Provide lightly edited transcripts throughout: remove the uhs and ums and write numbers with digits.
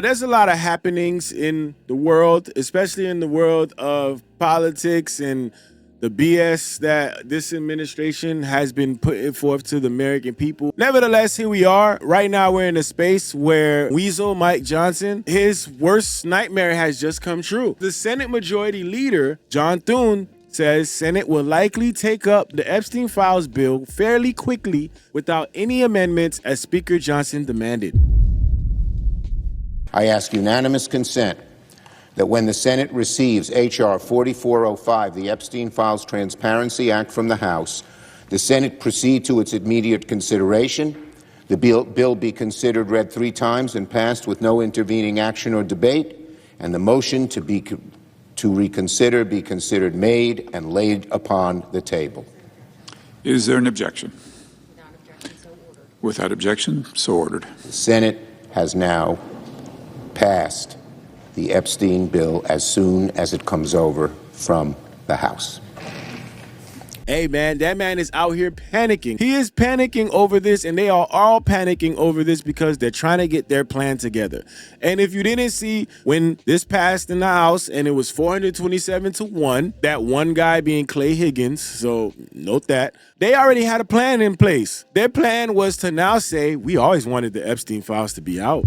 There's a lot of happenings in the world, especially in the world of politics and the BS that this administration has been putting forth to the American people. Nevertheless, here we are. Right now, we're in a space where Weasel Mike Johnson, his worst nightmare has just come true. The Senate Majority Leader, John Thune, says Senate will likely take up the Epstein Files bill fairly quickly without any amendments, as Speaker Johnson demanded. I ask unanimous consent that when the Senate receives H.R. 4405, the Epstein Files Transparency Act from the House, the Senate proceed to its immediate consideration, the bill be considered read 3 times and passed with no intervening action or debate, and the motion to reconsider be considered made and laid upon the table. Is there an objection? Without objection, so ordered. The Senate has now passed the Epstein bill as soon as it comes over from the House. Hey, man, that man is out here panicking. He is panicking over this, and they are all panicking over this because they're trying to get their plan together. And if you didn't see when this passed in the House and it was 427-1, that one guy being Clay Higgins, so note that, they already had a plan in place. Their plan was to now say, we always wanted the Epstein files to be out.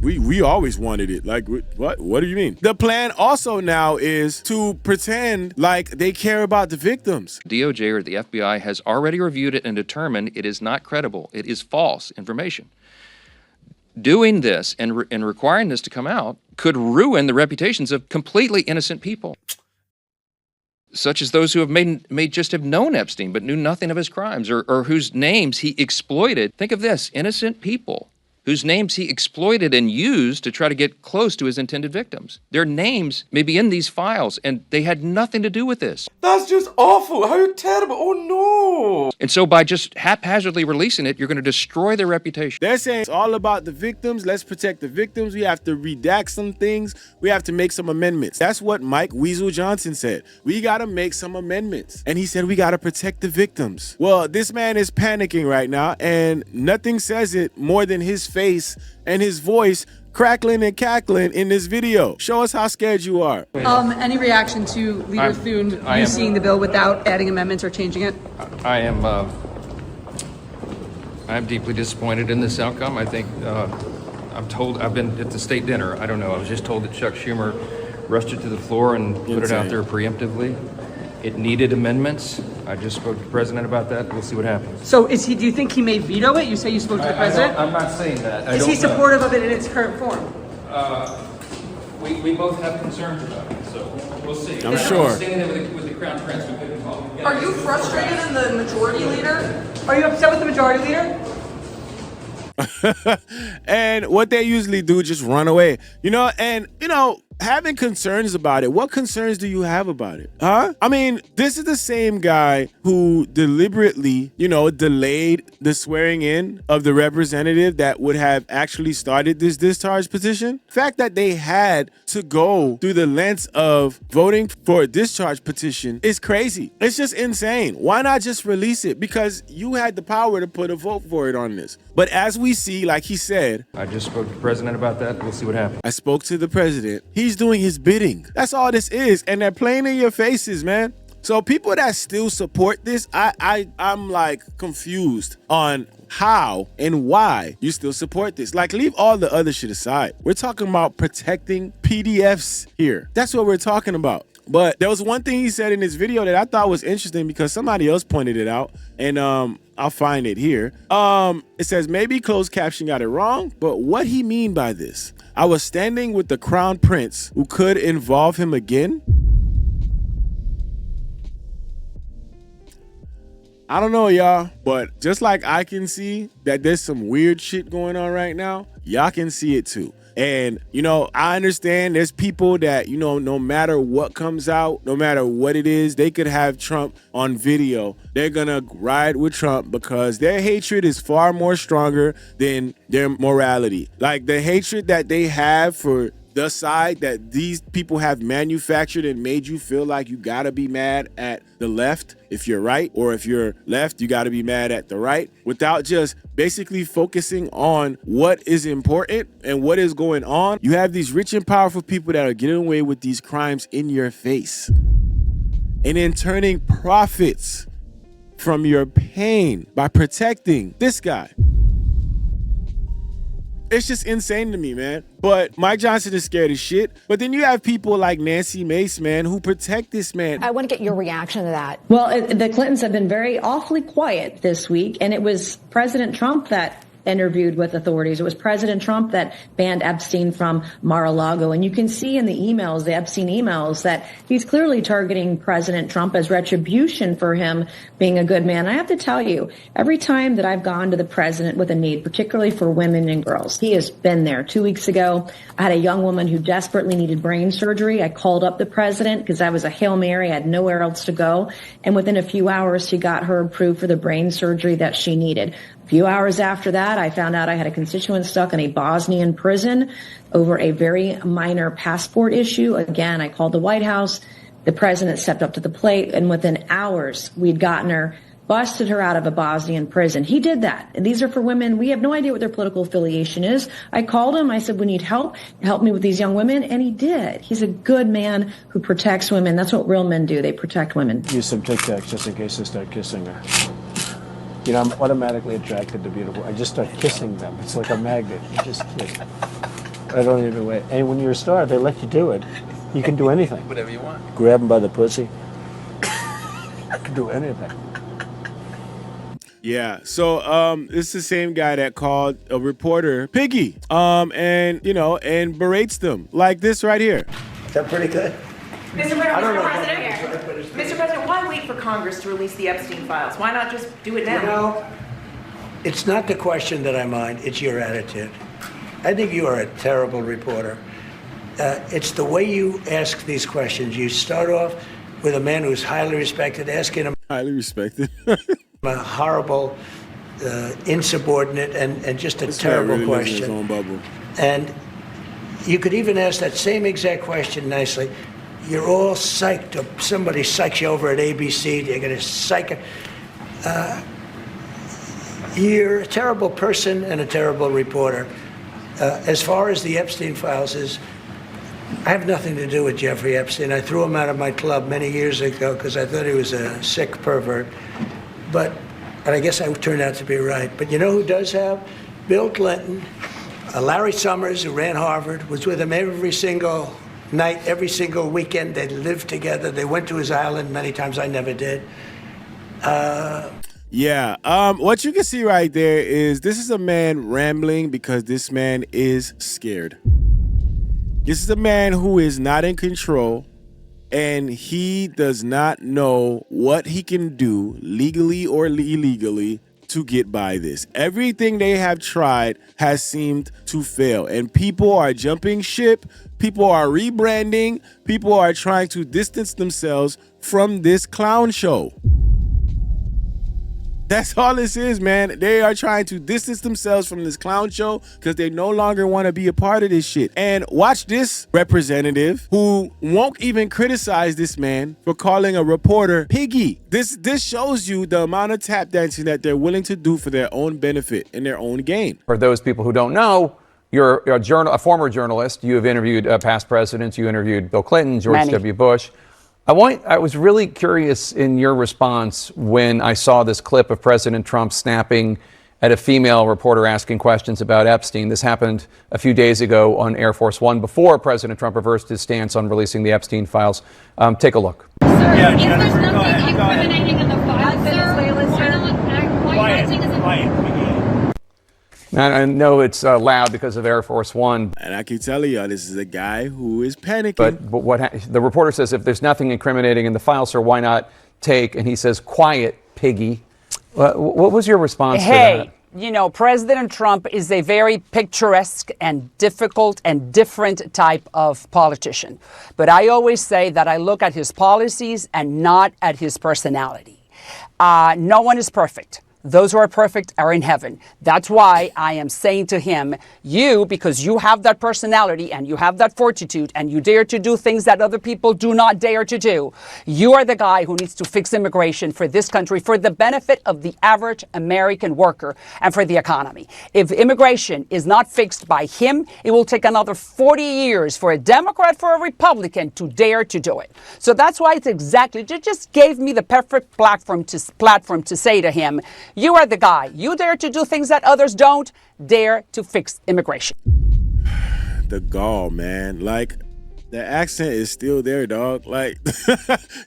We always wanted it. Like, what? What do you mean? The plan also now is to pretend like they care about the victims. DOJ or the FBI has already reviewed it and determined it is not credible. It is false information. Doing this and requiring this to come out could ruin the reputations of completely innocent people, such as those who may just have known Epstein but knew nothing of his crimes, or whose names he exploited. Think of this, innocent people whose names he exploited and used to try to get close to his intended victims. Their names may be in these files, and they had nothing to do with this. That's just awful. How terrible. Oh, no. And so by just haphazardly releasing it, you're going to destroy their reputation. They're saying it's all about the victims. Let's protect the victims. We have to redact some things. We have to make some amendments. That's what Mike Weasel Johnson said. We got to make some amendments. And he said we got to protect the victims. Well, this man is panicking right now, and nothing says it more than his face and his voice crackling and cackling in this video. Show us how scared you are. Any reaction to Leader Thune seeing the bill without adding amendments or changing it? I am deeply disappointed in this outcome. I think I'm told, I've been at the state dinner. I don't know. I was just told that Chuck Schumer rushed it to the floor and put it out there preemptively. It needed amendments. I just spoke to the president about that. We'll see what happens. So is he? Do you think he may veto it? You say you spoke to the president? I'm not saying that. Is he supportive of it in its current form? We both have concerns about it, so we'll see. I'm sure. Standing there with the Crown Prince, we couldn't call him. Are you frustrated in the majority leader? Are you upset with the majority leader? And what they usually do, just run away. Having concerns about it. What concerns do you have about it? Huh? I mean, this is the same guy who deliberately, delayed the swearing in of the representative that would have actually started this discharge petition. The fact that they had to go through the lengths of voting for a discharge petition is crazy. It's just insane. Why not just release it? Because you had the power to put a vote for it on this. But as we see, like he said, I just spoke to the president about that. We'll see what happens. I spoke to the president. He's doing his bidding. That's all this is. And they're playing in your faces, man. So people that still support this, I'm like confused on how and why you still support this. Like, leave all the other shit aside. We're talking about protecting PDFs here. That's what we're talking about. But there was one thing he said in this video that I thought was interesting because somebody else pointed it out, and I'll find it here. It says, maybe closed caption got it wrong, but what he mean by this? I was standing with the Crown Prince who could involve him again. I don't know, y'all, but just like I can see that there's some weird shit going on right now, y'all can see it too. And, I understand there's people that, no matter what comes out, no matter what it is, they could have Trump on video. They're going to ride with Trump because their hatred is far more stronger than their morality. Like the hatred that they have for the side that these people have manufactured and made you feel like you gotta be mad at the left if you're right, or if you're left, you gotta be mad at the right, without just basically focusing on what is important and what is going on. You have these rich and powerful people that are getting away with these crimes in your face and then turning profits from your pain by protecting this guy. It's just insane to me, man. But Mike Johnson is scared as shit. But then you have people like Nancy Mace, man, who protect this man. I want to get your reaction to that. Well, the Clintons have been very awfully quiet this week, and it was President Trump that interviewed with authorities. It was President Trump that banned Epstein from Mar-a-Lago. And you can see in the emails, the Epstein emails, that he's clearly targeting President Trump as retribution for him being a good man. I have to tell you, every time that I've gone to the president with a need, particularly for women and girls, he has been there. 2 weeks ago, I had a young woman who desperately needed brain surgery. I called up the president because I was a Hail Mary. I had nowhere else to go. And within a few hours, he got her approved for the brain surgery that she needed. A few hours after that, I found out I had a constituent stuck in a Bosnian prison over a very minor passport issue. Again, I called the White House. The president stepped up to the plate, and within hours, we'd gotten her, busted her out of a Bosnian prison. He did that. And these are for women. We have no idea what their political affiliation is. I called him. I said, we need help. Help me with these young women. And he did. He's a good man who protects women. That's what real men do. They protect women. Use some Tic Tacs just in case I start kissing her. You know, I'm automatically attracted to beautiful. I just start kissing them. It's like a magnet. You just kiss. I don't even wait. And when you're a star, they let you do it. You can do anything. Whatever you want. Grab them by the pussy. I can do anything. Yeah, so it's the same guy that called a reporter piggy, and berates them like this right here. Is that pretty good? Mr. President, why wait for Congress to release the Epstein files? Why not just do it now? You know, it's not the question that I mind, it's your attitude. I think you are a terrible reporter. It's the way you ask these questions. You start off with a man who's highly respected, asking him highly respected, a horrible, insubordinate, and just a terrible really question. His own bubble. And you could even ask that same exact question nicely. You're all psyched, or somebody psychs you over at ABC, you're going to psych it. You're a terrible person and a terrible reporter. As far as the Epstein files is, I have nothing to do with Jeffrey Epstein. I threw him out of my club many years ago because I thought he was a sick pervert. And I guess I turned out to be right. But you know who does have? Bill Clinton, Larry Summers, who ran Harvard, was with him every single night, every single weekend. They lived together. They went to his island many times. I never did. What you can see right there is this is a man rambling because this man is scared. This is a man who is not in control, and he does not know what he can do legally or illegally to get by this. Everything they have tried has seemed to fail, and people are jumping ship. People are rebranding. People are trying to distance themselves from this clown show. That's all this is, man. They are trying to distance themselves from this clown show because they no longer want to be a part of this shit. And watch this representative who won't even criticize this man for calling a reporter piggy. This shows you the amount of tap dancing that they're willing to do for their own benefit and their own gain. For those people who don't know, you're a former journalist. You have interviewed past presidents. You interviewed Bill Clinton, George W. Bush. I was really curious in your response when I saw this clip of President Trump snapping at a female reporter asking questions about Epstein. This happened a few days ago on Air Force One before President Trump reversed his stance on releasing the Epstein files. Take a look. Sir, is there something incriminating in the files, sir? I know it's loud because of Air Force One. And I can tell you, this is a guy who is panicking. But the reporter says, if there's nothing incriminating in the file, sir, why not take? And he says, quiet, piggy. What was your response to that? You know, President Trump is a very picturesque and difficult and different type of politician. But I always say that I look at his policies and not at his personality. No one is perfect. Those who are perfect are in heaven. That's why I am saying to him, you, because you have that personality and you have that fortitude and you dare to do things that other people do not dare to do, you are the guy who needs to fix immigration for this country, for the benefit of the average American worker and for the economy. If immigration is not fixed by him, it will take another 40 years for a Democrat, for a Republican to dare to do it. So that's why it's exactly, it just gave me the perfect platform to say to him, you are the guy. You dare to do things that others don't. Dare to fix immigration. The gall, man. Like, the accent is still there, dog. Like,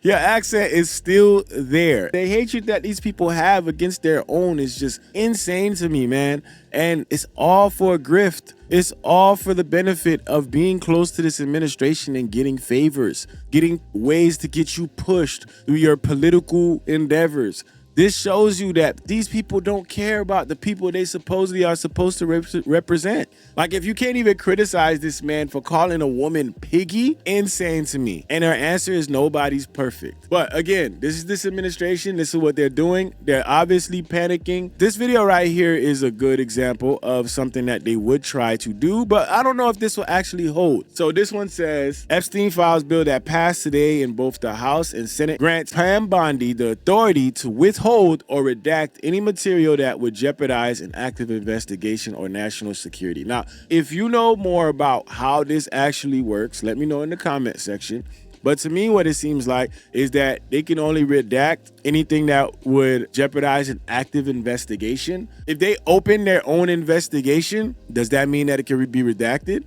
your accent is still there. The hatred that these people have against their own is just insane to me, man. And it's all for a grift. It's all for the benefit of being close to this administration and getting favors, getting ways to get you pushed through your political endeavors. This shows you that these people don't care about the people they supposedly are supposed to represent. Like, if you can't even criticize this man for calling a woman piggy, insane to me. And her answer is nobody's perfect. But again, this is this administration. This is what they're doing. They're obviously panicking. This video right here is a good example of something that they would try to do, but I don't know if this will actually hold. So this one says, Epstein files bill that passed today in both the House and Senate grants Pam Bondi the authority to withhold or redact any material that would jeopardize an active investigation or national security. Now, if you know more about how this actually works, let me know in the comment section. But to me, what it seems like is that they can only redact anything that would jeopardize an active investigation. If they open their own investigation, does that mean that it can be redacted?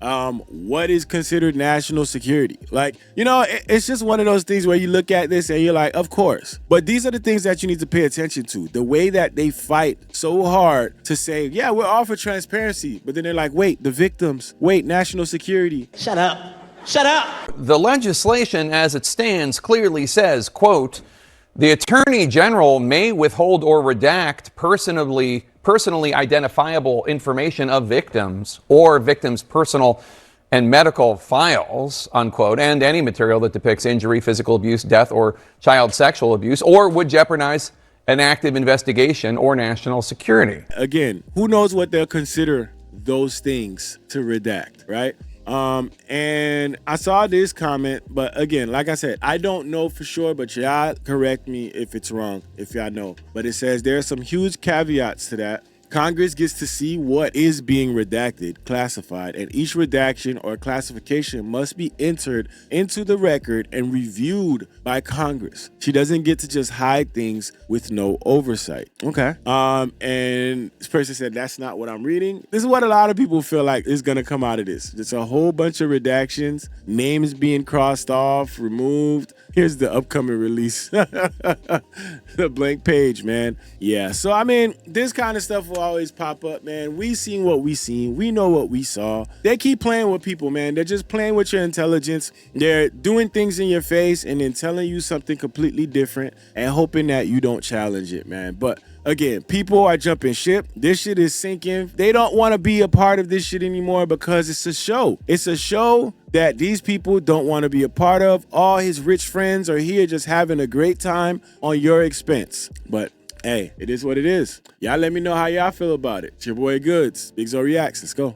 What is considered national security? Like, you know, it's just one of those things where you look at this and you're like, of course. But these are the things that you need to pay attention to. The way that they fight so hard to say, yeah, we're all for transparency. But then they're like, wait, the victims, wait, national security. Shut up. Shut up. The legislation as it stands clearly says, quote, the Attorney General may withhold or redact personally identifiable information of victims or victims' personal and medical files, unquote, and any material that depicts injury, physical abuse, death, or child sexual abuse, or would jeopardize an active investigation or national security. Again, who knows what they'll consider those things to redact, right? And I saw this comment, but again, like I said, I don't know for sure, but y'all correct me if it's wrong, if y'all know. But it says there are some huge caveats to that. Congress gets to see what is being redacted, classified, and each redaction or classification must be entered into the record and reviewed by Congress. She doesn't get to just hide things with no oversight. Okay. And this person said, that's not what I'm reading. This is what a lot of people feel like is going to come out of this. It's a whole bunch of redactions, names being crossed off, removed. Here's the upcoming release. The blank page, man. Yeah, so I mean, this kind of stuff will always pop up, man. We seen what we seen. We know what we saw. They keep playing with people, man. They're just playing with your intelligence. They're doing things in your face and then telling you something completely different and hoping that you don't challenge it, man. But again, people are jumping ship. This shit is sinking. They don't want to be a part of this shit anymore because it's a show. It's a show that these people don't want to be a part of. All his rich friends are here just having a great time on your expense. But hey, it is what it is. Y'all let me know how y'all feel about it. It's your boy Goods. Big Zo Reacts. Let's go.